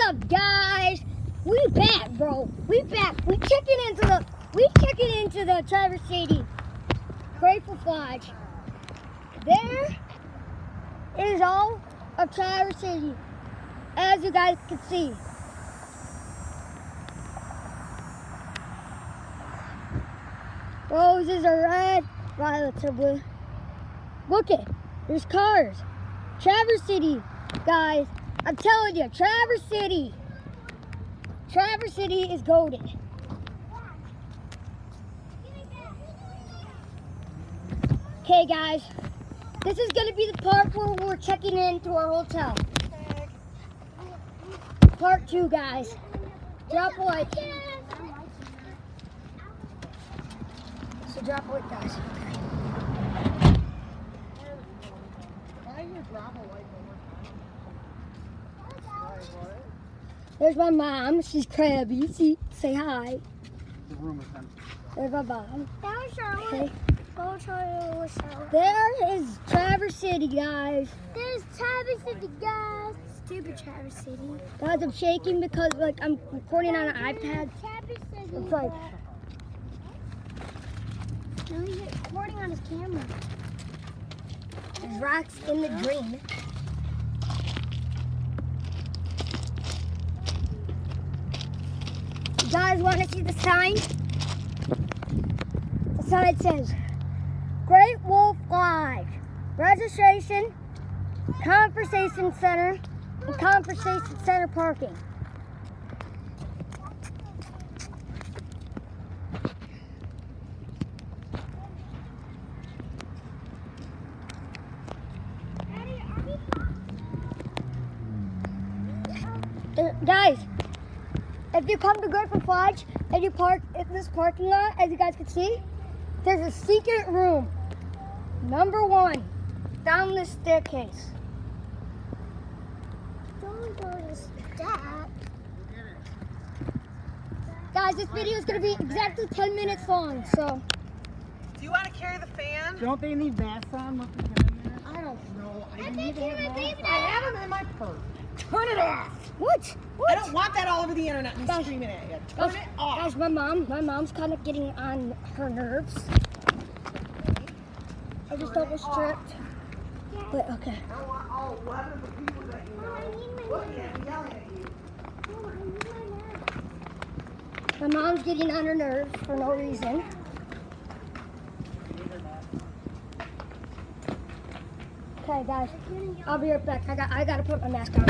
up, guys? We back, bro. We back. We checking into the Traverse City Grateful Lodge. There is all of Traverse City, as you guys can see. Roses are red, violets are blue. Look it, there's cars. Traverse City, guys. I'm telling you, Traverse City is golden. Okay, guys, this is gonna be the part where we're checking into our hotel. Part 2, guys. Drop a like. So drop a like, guys. There's my mom. She's crabby. Say hi. The room is empty. There's my mom. Okay. Show. There is Traverse City, guys. There's Traverse City, guys. Stupid Traverse City. Guys, I'm shaking because like I'm recording on an iPad. Traverse City. It's like No, he's recording on his camera. there's rocks in the dream. You guys want to see the sign? The sign says Great Wolf Lodge. Registration, Conversation Center, and Conversation Center parking. Guys, if you come to Grateful Lodge and you park in this parking lot, as you guys can see, there's a secret room. Number 1, down this staircase. Don't go to step. Guys, this video is going to be exactly 10 minutes long, so. Do you want to carry the fan? Don't they need masks on once we get in there? I don't know. I I'm need to taking have my masks baby on. I have them in my purse. Turn it off. What? I don't want that all over the internet and Guys, screaming at you. Turn it off. Guys, my mom's kind of getting on her nerves. I just thought it was strict. But okay. I don't want all 11 of the people that you know looking at me, yelling at you. My mom's getting on her nerves for no reason. Okay, guys, I'll be right back. I gotta put my mask on.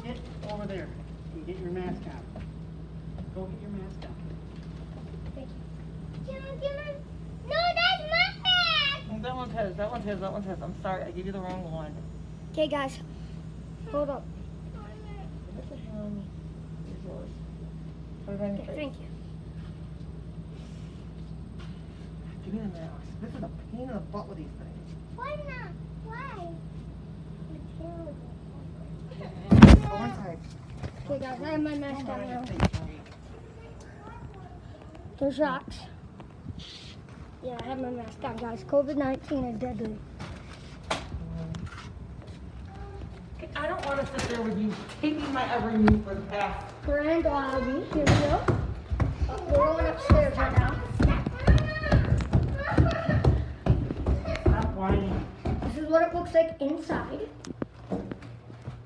Get over there and get your mask on. Go get your mask on. No, that's my bag. That one's his, that one's his, that one's his. I'm sorry, I gave you the wrong one. Okay, guys, hold up. This is here's yours. Put it on your Okay, face. thank you. Give me the mask. This is a pain in the butt with these things. Why not? Why? Go inside. Okay, guys, I have my mask Put it on on your now. face, Marie. There's rocks. Yeah, I have my mask on, guys. COVID-19 is deadly. I don't want to sit there with you taking my every move for the past. Grand lobby. Here we go. We're going upstairs right now. Stop whining. This is what it looks like inside,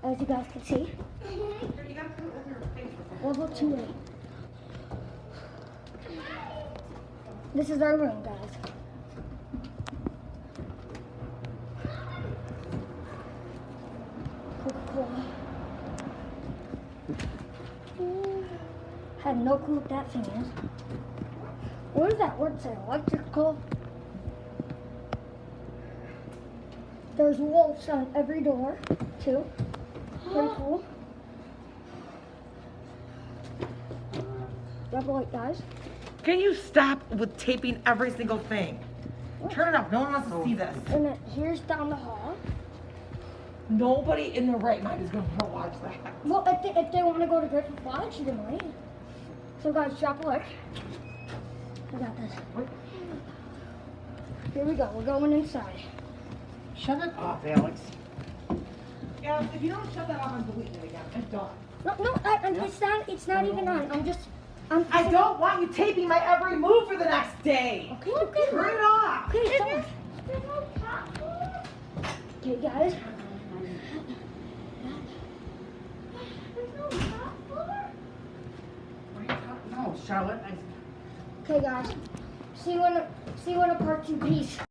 as you guys can see. Here, you gotta put it on your face. Level 2A. This is our room, guys. Coca-Cola. Had no clue what that thing is. What is that word say? Electrical? There's wolves on every door, too. Pretty cool. Drop a light, guys. Can you stop with taping every single thing? Turn it off. No one wants to see this. And then here's down the hall. Nobody in their right mind is going to watch that. Well, if they want to go to Grateful Lodge, they might. So guys, drop a like. I got this. Wait. Here we go. We're going inside. Shut it off, Alex. Alex, if you don't shut that off, I'm deleting it again. I'm done. No, it's not even on. I don't want you taping my every move for the next day. Okay. Turn it off. Okay, it's on. There's no popcorn. Okay, guys. There's no popcorn. What are you talking? No, Charlotte. Okay, guys. See you in a part 2. Peace.